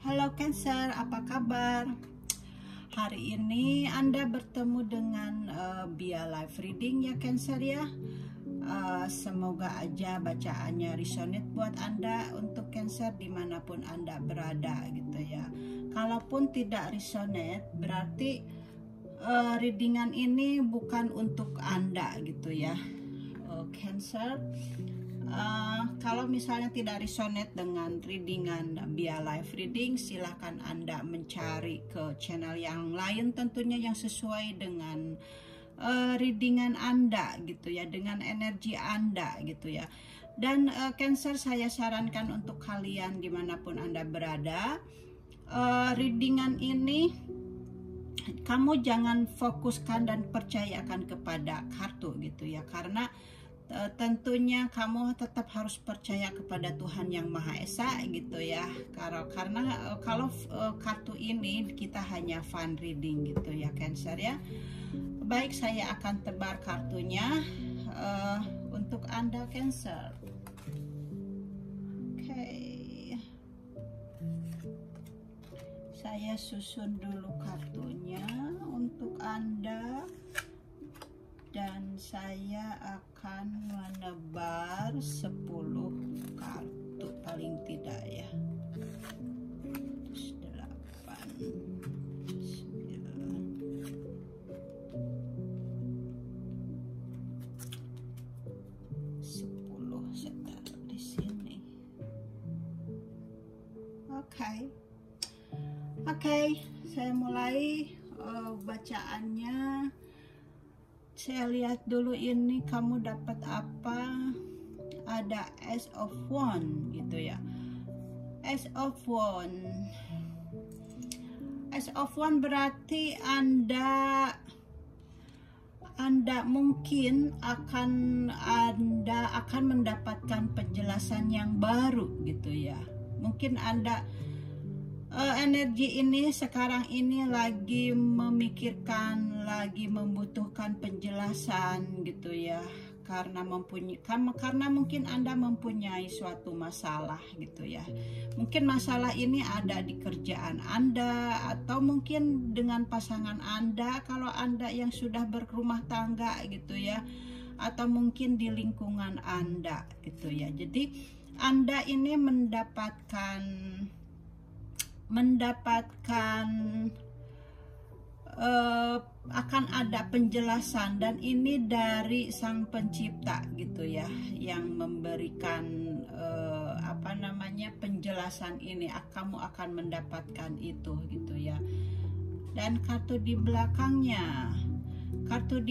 Halo Cancer, apa kabar? Hari ini Anda bertemu dengan Bia Live Reading ya Cancer ya. Semoga aja bacaannya resonate buat Anda untuk Cancer dimanapun Anda berada gitu ya. Kalaupun tidak resonate berarti readingan ini bukan untuk Anda gitu ya. Cancer, kalau misalnya tidak resonate dengan readingan Bia Live Reading, silahkan Anda mencari ke channel yang lain tentunya yang sesuai dengan readingan Anda gitu ya, dengan energi Anda gitu ya. Dan Cancer, saya sarankan untuk kalian dimanapun Anda berada, readingan ini kamu jangan fokuskan dan percayakan kepada kartu gitu ya, karena tentunya kamu tetap harus percaya kepada Tuhan yang Maha Esa gitu ya. Karena kalau kartu ini kita hanya fun reading gitu ya Cancer ya. Baik, saya akan tebar kartunya untuk Anda Cancer. Oke. Saya susun dulu kartunya untuk Anda. Dan saya akan menebar 10 kartu paling tidak ya. 8, 9, 10 saya taruh di sini. Oke, saya mulai bacaannya. Saya lihat dulu ini kamu dapat apa. Ada Ace of Wands gitu ya. Ace of Wands. Ace of Wands berarti Anda mungkin Anda akan mendapatkan penjelasan yang baru gitu ya. Mungkin Anda energi ini sekarang ini lagi memikirkan, lagi membutuhkan penjelasan gitu ya, karena mungkin Anda mempunyai suatu masalah gitu ya. Mungkin masalah ini ada di kerjaan Anda, atau mungkin dengan pasangan Anda kalau Anda yang sudah berumah tangga gitu ya, atau mungkin di lingkungan Anda gitu ya. Jadi Anda ini akan ada penjelasan, dan ini dari Sang Pencipta gitu ya, yang memberikan penjelasan ini. Kamu akan mendapatkan itu gitu ya. Dan kartu di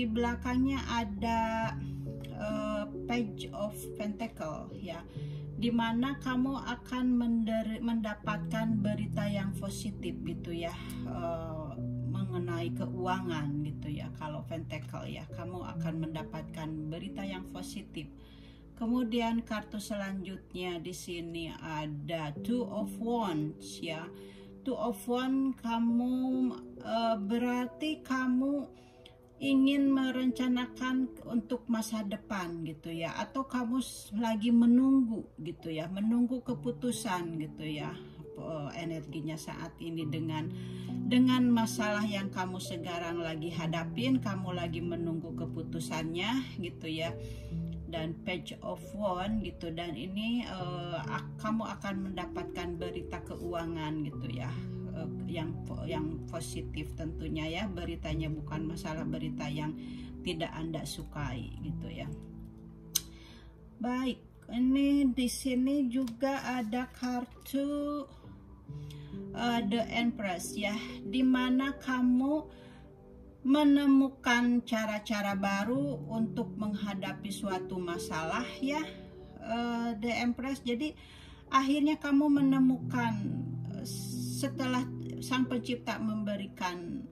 belakangnya ada Page of Pentacle ya, dimana kamu akan mendapatkan berita yang positif gitu ya, mengenai keuangan gitu ya. Kalau Pentacle ya, kamu akan mendapatkan berita yang positif. Kemudian kartu selanjutnya di sini ada Two of Wands ya. Two of Wands, berarti kamu ingin merencanakan untuk masa depan gitu ya, atau kamu lagi menunggu gitu ya, menunggu keputusan gitu ya. Energinya saat ini dengan masalah yang kamu sekarang lagi hadapin, kamu lagi menunggu keputusannya gitu ya. Dan Page of Wands gitu, dan ini kamu akan mendapatkan berita keuangan gitu ya, yang positif tentunya ya. Beritanya bukan masalah berita yang tidak Anda sukai gitu ya. Baik, ini di sini juga ada kartu The Empress ya, dimana kamu menemukan cara-cara baru untuk menghadapi suatu masalah ya, The Empress. Jadi akhirnya kamu menemukan, setelah Sang Pencipta memberikan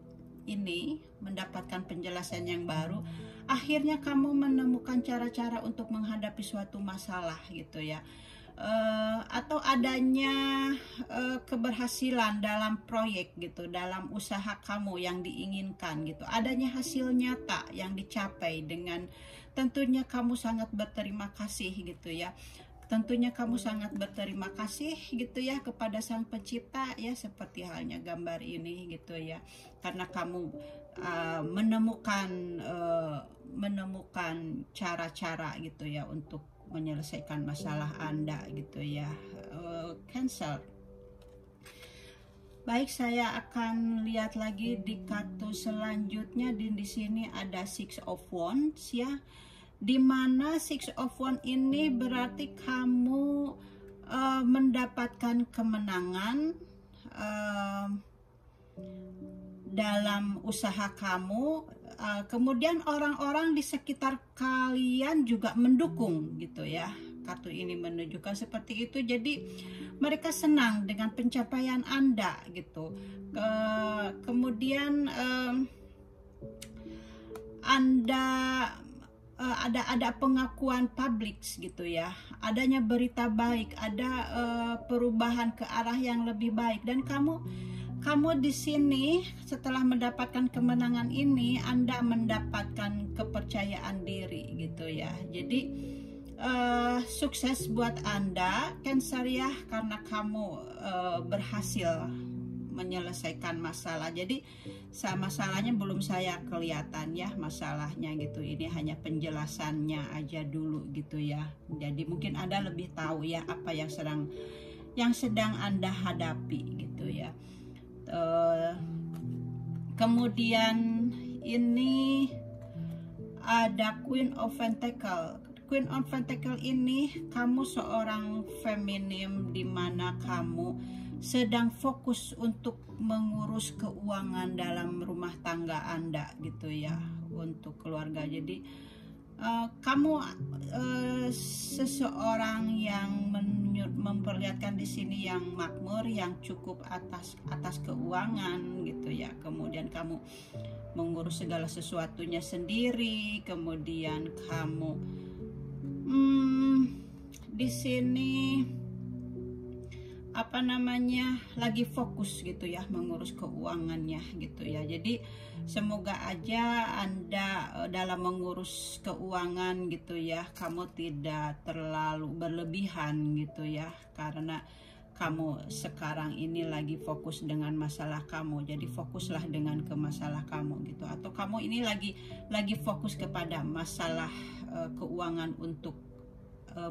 ini, mendapatkan penjelasan yang baru, akhirnya kamu menemukan cara-cara untuk menghadapi suatu masalah gitu ya. Atau adanya keberhasilan dalam proyek gitu, dalam usaha kamu yang diinginkan gitu, adanya hasil nyata yang dicapai, dengan tentunya kamu sangat berterima kasih gitu ya. tentunya kamu sangat berterima kasih gitu ya kepada Sang Pencipta ya, seperti halnya gambar ini gitu ya, karena kamu menemukan cara-cara gitu ya untuk menyelesaikan masalah Anda gitu ya, Cancer. Baik, saya akan lihat lagi di kartu selanjutnya. Di sini ada Six of Wands ya, dimana Six of Wands ini berarti kamu mendapatkan kemenangan dalam usaha kamu, kemudian orang-orang di sekitar kalian juga mendukung gitu ya. Kartu ini menunjukkan seperti itu, jadi mereka senang dengan pencapaian Anda gitu. Kemudian Anda ada pengakuan publik gitu ya, adanya berita baik, ada perubahan ke arah yang lebih baik, dan kamu di sini setelah mendapatkan kemenangan ini, Anda mendapatkan kepercayaan diri gitu ya. Jadi sukses buat Anda, Cancer ya, karena kamu berhasil menyelesaikan masalah. Jadi masalahnya belum saya kelihatan ya, masalahnya gitu. Ini hanya penjelasannya aja dulu gitu ya. Jadi mungkin Anda lebih tahu ya apa yang sedang Anda hadapi gitu ya. Kemudian ini ada Queen of Pentacle. Queen of Pentacle ini kamu seorang feminim, dimana kamu sedang fokus untuk mengurus keuangan dalam rumah tangga Anda gitu ya, untuk keluarga. Jadi kamu seseorang yang memperlihatkan di sini yang makmur, yang cukup atas keuangan gitu ya. Kemudian kamu mengurus segala sesuatunya sendiri. Kemudian kamu di sini lagi fokus gitu ya, mengurus keuangannya gitu ya. Jadi semoga aja Anda dalam mengurus keuangan gitu ya, kamu tidak terlalu berlebihan gitu ya, karena kamu sekarang ini lagi fokus dengan masalah kamu. Jadi fokuslah dengan masalah kamu gitu, atau kamu ini lagi fokus kepada masalah keuangan untuk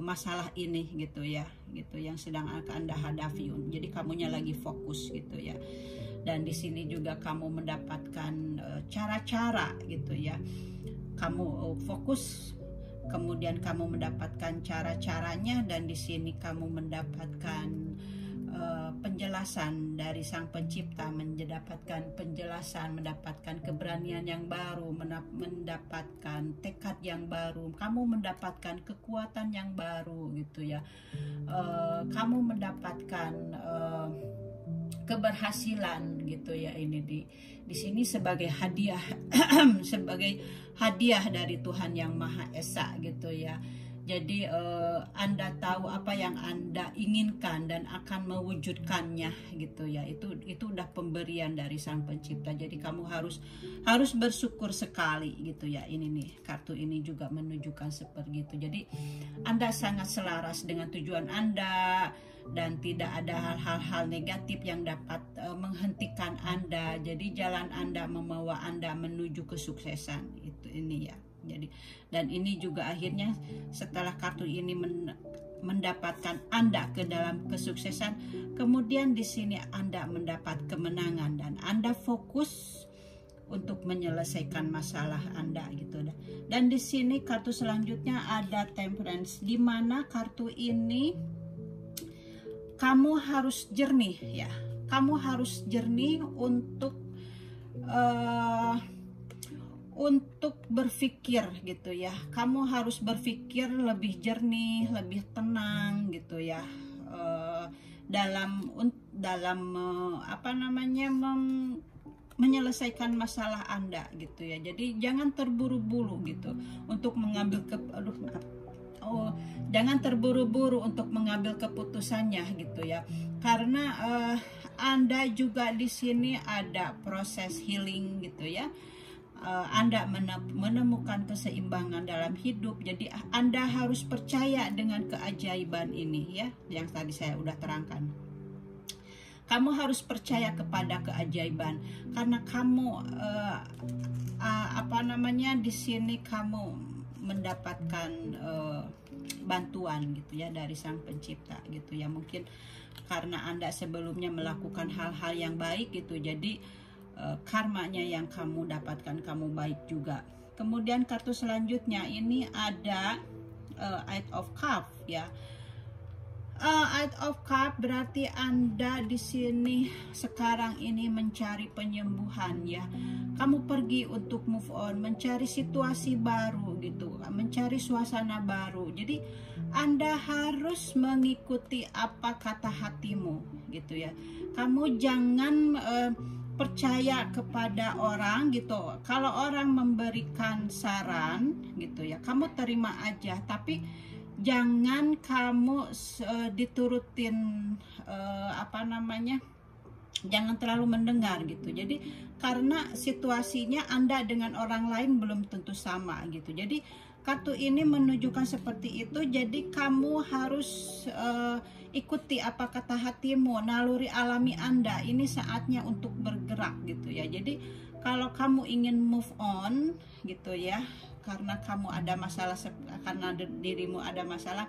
masalah ini gitu ya, gitu yang sedang Anda hadapi. Jadi kamunya lagi fokus gitu ya. Dan di sini juga kamu mendapatkan cara-cara gitu ya. Kamu fokus, kemudian kamu mendapatkan cara-caranya, dan di sini kamu mendapatkan penjelasan dari Sang Pencipta, mendapatkan penjelasan, mendapatkan keberanian yang baru, mendapatkan tekad yang baru, kamu mendapatkan kekuatan yang baru gitu ya. Kamu mendapatkan keberhasilan gitu ya. Ini di sini sebagai hadiah sebagai hadiah dari Tuhan Yang Maha Esa gitu ya. Jadi Anda tahu apa yang Anda inginkan dan akan mewujudkannya gitu ya. Itu udah pemberian dari Sang Pencipta. Jadi kamu harus bersyukur sekali gitu ya. Ini nih, kartu ini juga menunjukkan seperti itu. Jadi Anda sangat selaras dengan tujuan Anda, dan tidak ada hal-hal negatif yang dapat menghentikan Anda. Jadi jalan Anda membawa Anda menuju kesuksesan ini ya. Jadi, dan ini juga akhirnya setelah kartu ini mendapatkan Anda ke dalam kesuksesan, kemudian di sini Anda mendapat kemenangan dan Anda fokus untuk menyelesaikan masalah Anda gitu. Dan di sini kartu selanjutnya ada Temperance, di mana kartu ini kamu harus jernih ya. Kamu harus jernih untuk berpikir gitu ya. Kamu harus berpikir lebih jernih, lebih tenang gitu ya, dalam menyelesaikan masalah Anda gitu ya. Jadi jangan terburu-buru gitu untuk mengambil jangan terburu-buru untuk mengambil keputusannya gitu ya. Karena Anda juga di sini ada proses healing gitu ya. Anda menemukan keseimbangan dalam hidup. Jadi Anda harus percaya dengan keajaiban ini, ya, yang tadi saya udah terangkan. Kamu harus percaya kepada keajaiban karena kamu di sini kamu mendapatkan bantuan gitu ya dari Sang Pencipta gitu ya. Mungkin karena Anda sebelumnya melakukan hal-hal yang baik gitu, jadi karmanya yang kamu dapatkan kamu baik juga. Kemudian kartu selanjutnya ini ada Eight of Cups ya. Eight of Cups berarti Anda di sini sekarang ini mencari penyembuhan ya. Kamu pergi untuk move on, mencari situasi baru gitu, mencari suasana baru. Jadi Anda harus mengikuti apa kata hatimu gitu ya. Kamu jangan percaya kepada orang gitu. Kalau orang memberikan saran gitu ya, kamu terima aja, tapi jangan kamu diturutin jangan terlalu mendengar gitu. Jadi karena situasinya Anda dengan orang lain belum tentu sama gitu. Jadi kartu ini menunjukkan seperti itu. Jadi kamu harus ikuti apa kata hatimu, naluri alami Anda. Ini saatnya untuk bergerak gitu ya. Jadi kalau kamu ingin move on gitu ya, karena kamu ada masalah, karena dirimu ada masalah,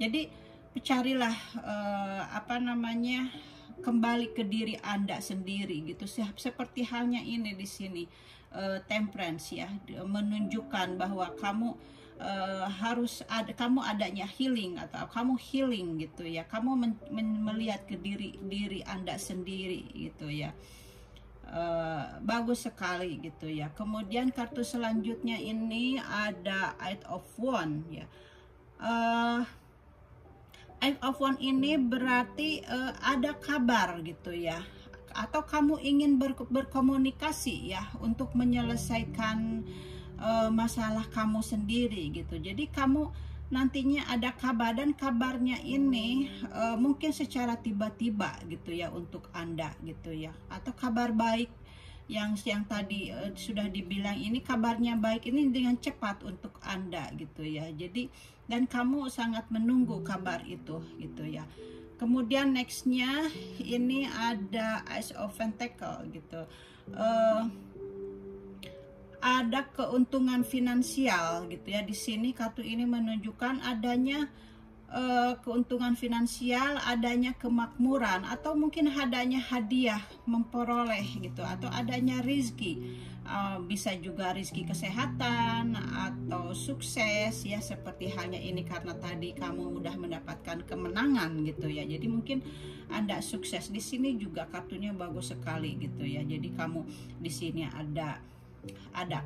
jadi carilah kembali ke diri Anda sendiri gitu. Seperti halnya ini di sini Temperance ya, menunjukkan bahwa kamu harus ada, kamu adanya healing atau kamu healing gitu ya. Kamu melihat ke diri Anda sendiri gitu ya. Bagus sekali gitu ya. Kemudian kartu selanjutnya ini ada Eight of Wands ya. Eight of Wands ini berarti ada kabar gitu ya, atau kamu ingin berkomunikasi ya untuk menyelesaikan masalah kamu sendiri gitu. Jadi kamu nantinya ada kabar, dan kabarnya ini mungkin secara tiba-tiba gitu ya untuk Anda gitu ya, atau kabar baik yang tadi sudah dibilang, ini kabarnya baik ini dengan cepat untuk Anda gitu ya. Jadi dan kamu sangat menunggu kabar itu gitu ya. Kemudian nextnya ini ada Ace of Pentacles gitu. Ada keuntungan finansial gitu ya. Di sini kartu ini menunjukkan adanya keuntungan finansial, adanya kemakmuran, atau mungkin adanya hadiah memperoleh gitu, atau adanya rezeki. Bisa juga rezeki kesehatan atau sukses ya, seperti halnya ini karena tadi kamu udah mendapatkan kemenangan gitu ya. Jadi mungkin Anda sukses. Di sini juga kartunya bagus sekali gitu ya. Jadi kamu di sini ada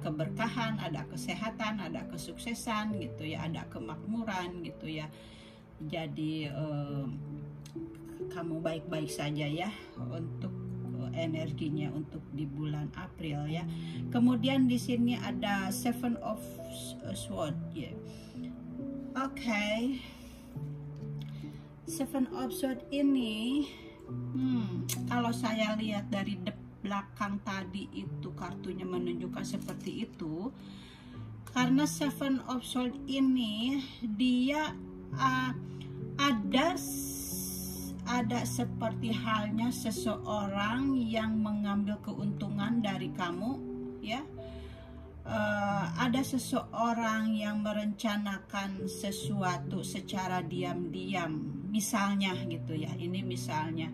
keberkahan, ada kesehatan, ada kesuksesan gitu ya, ada kemakmuran gitu ya. Jadi kamu baik-baik saja ya untuk energinya untuk di bulan April ya. Kemudian di sini ada Seven of Swords ya. Oke. Seven of Swords ini kalau saya lihat dari belakang tadi itu kartunya menunjukkan seperti itu, karena Seven of Swords ini dia ada seperti halnya seseorang yang mengambil keuntungan dari kamu ya. Ada seseorang yang merencanakan sesuatu secara diam-diam, misalnya gitu ya. Ini misalnya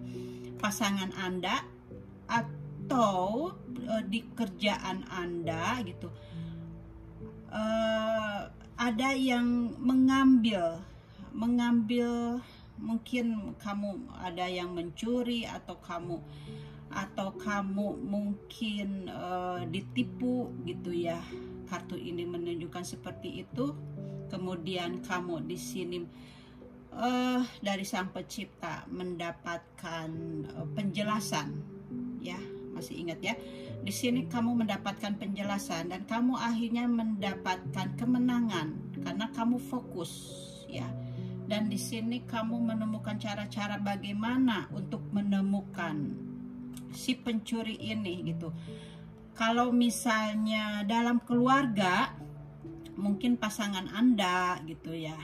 pasangan Anda atau di kerjaan Anda gitu. Ada yang mengambil mungkin kamu ada yang mencuri, atau kamu mungkin ditipu gitu ya. Kartu ini menunjukkan seperti itu. Kemudian kamu di sini dari Sang Pencipta mendapatkan penjelasan ya. Masih ingat ya, di sini kamu mendapatkan penjelasan dan kamu akhirnya mendapatkan kemenangan karena kamu fokus ya. Dan di sini kamu menemukan cara-cara bagaimana untuk menemukan si pencuri ini gitu. Kalau misalnya dalam keluarga, mungkin pasangan Anda gitu ya,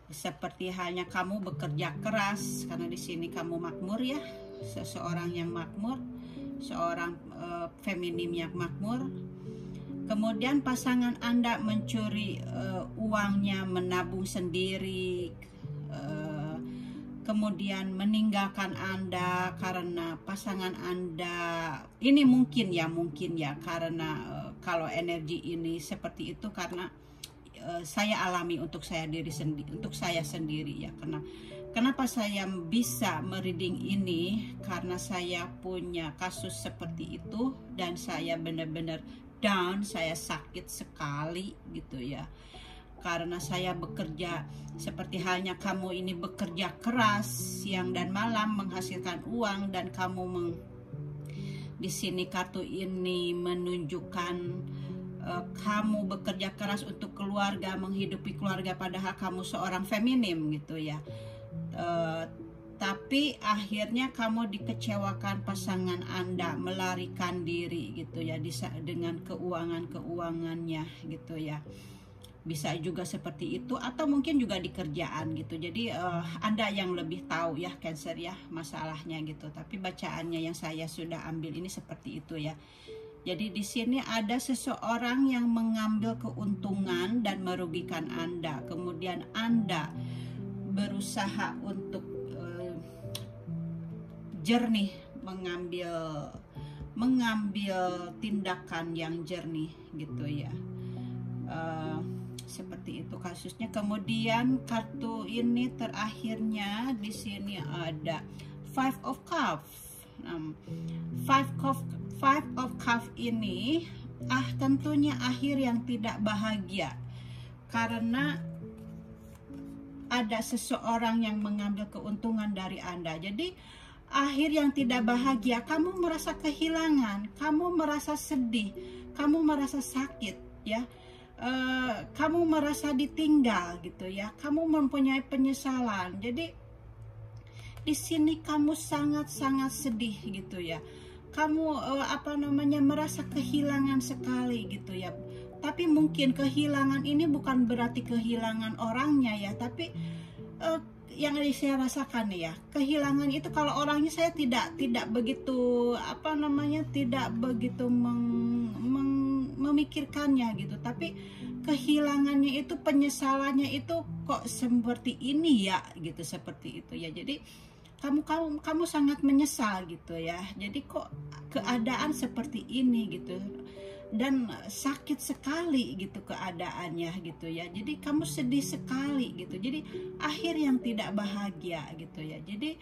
seperti halnya kamu bekerja keras, karena di sini kamu makmur ya, seseorang yang makmur, seorang feminim yang makmur. Kemudian pasangan Anda mencuri uangnya, menabung sendiri, kemudian meninggalkan Anda karena pasangan Anda ini mungkin ya karena kalau energi ini seperti itu karena saya alami untuk saya sendiri ya. Kenapa saya bisa mereading ini, karena saya punya kasus seperti itu dan saya benar-benar down, saya sakit sekali gitu ya, karena saya bekerja seperti halnya kamu ini bekerja keras siang dan malam menghasilkan uang, dan kamu di sini kartu ini menunjukkan kamu bekerja keras untuk keluarga, menghidupi keluarga, padahal kamu seorang feminim gitu ya. Tapi akhirnya kamu dikecewakan pasangan Anda, melarikan diri gitu ya, dengan keuangannya gitu ya. Bisa juga seperti itu, atau mungkin juga di kerjaan gitu. Jadi Anda yang lebih tahu ya, Cancer ya, masalahnya gitu. Tapi bacaannya yang saya sudah ambil ini seperti itu ya. Jadi di sini ada seseorang yang mengambil keuntungan dan merugikan Anda. Kemudian Anda berusaha untuk jernih, mengambil tindakan yang jernih gitu ya. Seperti itu kasusnya. Kemudian kartu ini terakhirnya di sini ada Five of Cups. Five of Cups ini tentunya akhir yang tidak bahagia, karena ada seseorang yang mengambil keuntungan dari Anda. Jadi akhir yang tidak bahagia, kamu merasa kehilangan, kamu merasa sedih, kamu merasa sakit ya, kamu merasa ditinggal gitu ya, kamu mempunyai penyesalan. Jadi di sini kamu sangat-sangat sedih gitu ya, kamu merasa kehilangan sekali gitu ya. Tapi mungkin kehilangan ini bukan berarti kehilangan orangnya ya, tapi yang saya rasakan ya, kehilangan itu kalau orangnya saya tidak begitu tidak begitu memikirkannya gitu, tapi kehilangannya itu, penyesalannya itu kok seperti ini ya gitu, seperti itu ya. Jadi kamu sangat menyesal gitu ya, jadi kok keadaan seperti ini gitu, dan sakit sekali gitu keadaannya gitu ya. Jadi kamu sedih sekali gitu, jadi akhir yang tidak bahagia gitu ya. Jadi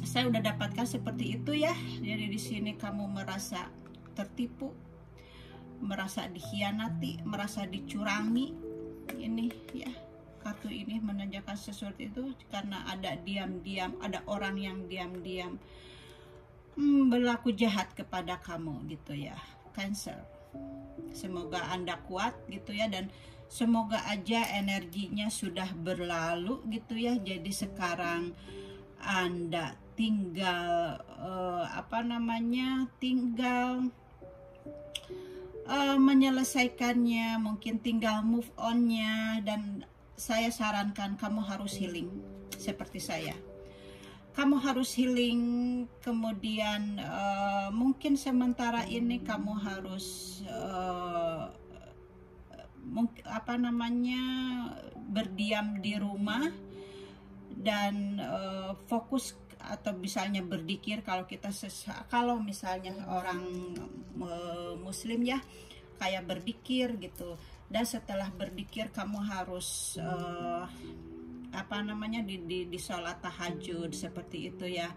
saya udah dapatkan seperti itu ya. Jadi di sini kamu merasa tertipu, merasa dikhianati, merasa dicurangi ini ya. Kartu ini menandakan sesuatu itu karena ada diam-diam, ada orang yang diam-diam berlaku jahat kepada kamu gitu ya, Cancer. Semoga Anda kuat gitu ya, dan semoga aja energinya sudah berlalu gitu ya. Jadi sekarang Anda tinggal tinggal menyelesaikannya, mungkin tinggal move on-nya. Dan saya sarankan kamu harus healing seperti saya. Kamu harus healing, kemudian mungkin sementara ini kamu harus berdiam di rumah dan fokus, atau misalnya berzikir kalau misalnya orang muslim ya, kayak berzikir gitu. Dan setelah berzikir kamu harus di sholat tahajud seperti itu ya.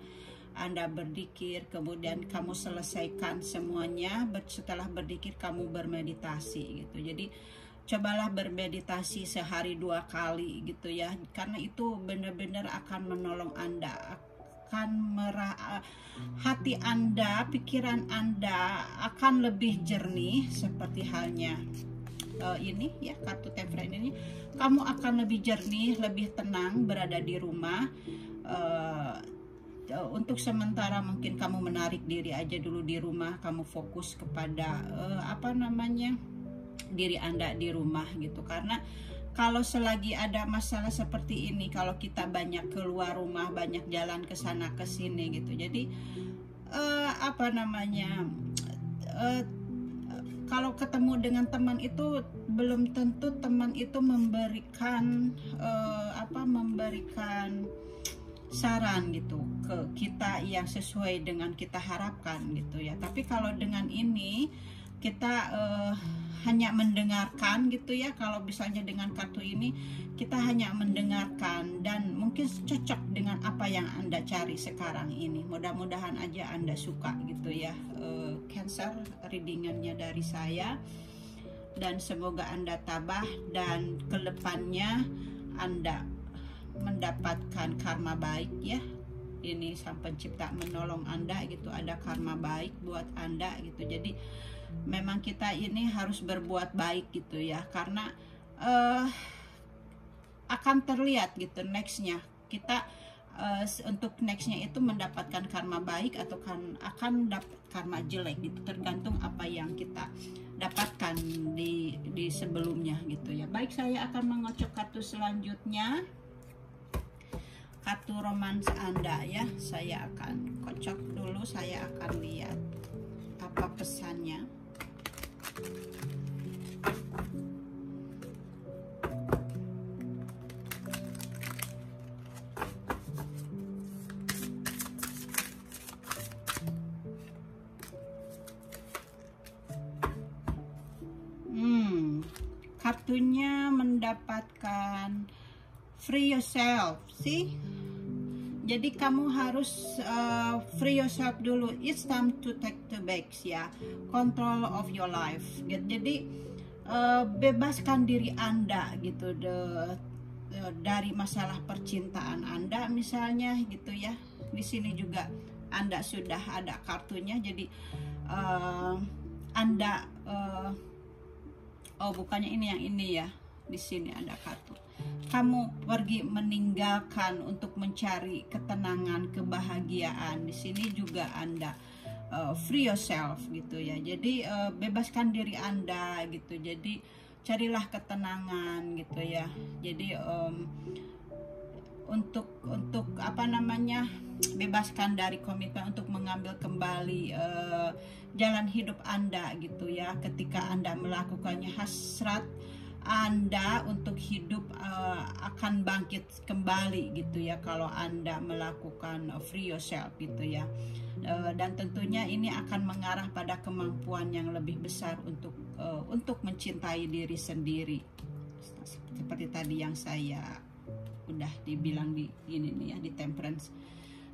Anda berzikir, kemudian kamu selesaikan semuanya. Setelah berzikir kamu bermeditasi gitu. Jadi cobalah bermeditasi sehari 2 kali gitu ya, karena itu benar-benar akan menolong Anda, akan hati Anda, pikiran Anda akan lebih jernih. Seperti halnya ini ya, kartu Temperance ini, kamu akan lebih jernih, lebih tenang berada di rumah. untuk sementara mungkin kamu menarik diri aja dulu di rumah, kamu fokus kepada diri Anda di rumah gitu. Karena kalau selagi ada masalah seperti ini, kalau kita banyak keluar rumah, banyak jalan ke sana ke sini gitu, jadi kalau ketemu dengan teman itu belum tentu teman itu memberikan saran gitu ke kita yang sesuai dengan kita harapkan gitu ya. Tapi kalau dengan ini kita hanya mendengarkan gitu ya. Kalau misalnya dengan kartu ini kita hanya mendengarkan dan mungkin cocok dengan apa yang Anda cari sekarang ini. Mudah-mudahan aja Anda suka gitu ya. Cancer, readingannya dari saya, dan semoga Anda tabah dan kedepannya Anda mendapatkan karma baik ya. Ini Sang Pencipta menolong Anda gitu, ada karma baik buat Anda gitu. Jadi memang kita ini harus berbuat baik gitu ya, karena akan terlihat gitu nextnya kita untuk nextnya itu mendapatkan karma baik atau akan dapat karma jelek gitu, tergantung apa yang kita dapatkan di sebelumnya gitu ya. Baik, saya akan mengocok kartu selanjutnya, kartu romans Anda ya. Saya akan kocok dulu, saya akan lihat apa pesannya. Kartunya mendapatkan free yourself, sih. Jadi kamu harus free yourself dulu. It's time to take the back ya, control of your life. Jadi bebaskan diri Anda gitu dari masalah percintaan Anda misalnya gitu ya. Di sini juga Anda sudah ada kartunya. Jadi Anda oh bukannya ini yang ini ya, di sini ada kartu. Kamu pergi meninggalkan untuk mencari ketenangan, kebahagiaan. Di sini juga Anda free yourself gitu ya. Jadi bebaskan diri Anda gitu. Jadi carilah ketenangan gitu ya. Jadi untuk bebaskan dari komitmen untuk mengambil kembali jalan hidup Anda gitu ya. Ketika Anda melakukannya, hasrat Anda untuk hidup akan bangkit kembali gitu ya, kalau Anda melakukan free yourself gitu ya. Dan tentunya ini akan mengarah pada kemampuan yang lebih besar untuk mencintai diri sendiri, seperti tadi yang saya udah dibilang di ini nih ya, di Temperance.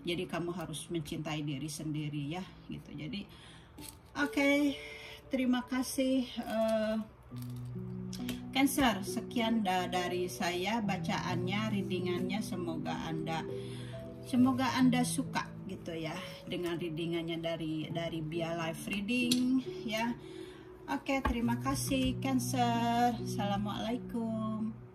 Jadi kamu harus mencintai diri sendiri ya gitu. Jadi oke, terima kasih Cancer. Sekian dari saya bacaannya, readingannya. Semoga Anda suka gitu ya dengan readingannya dari Bia Life Reading ya. Oke, terima kasih Cancer. Assalamualaikum.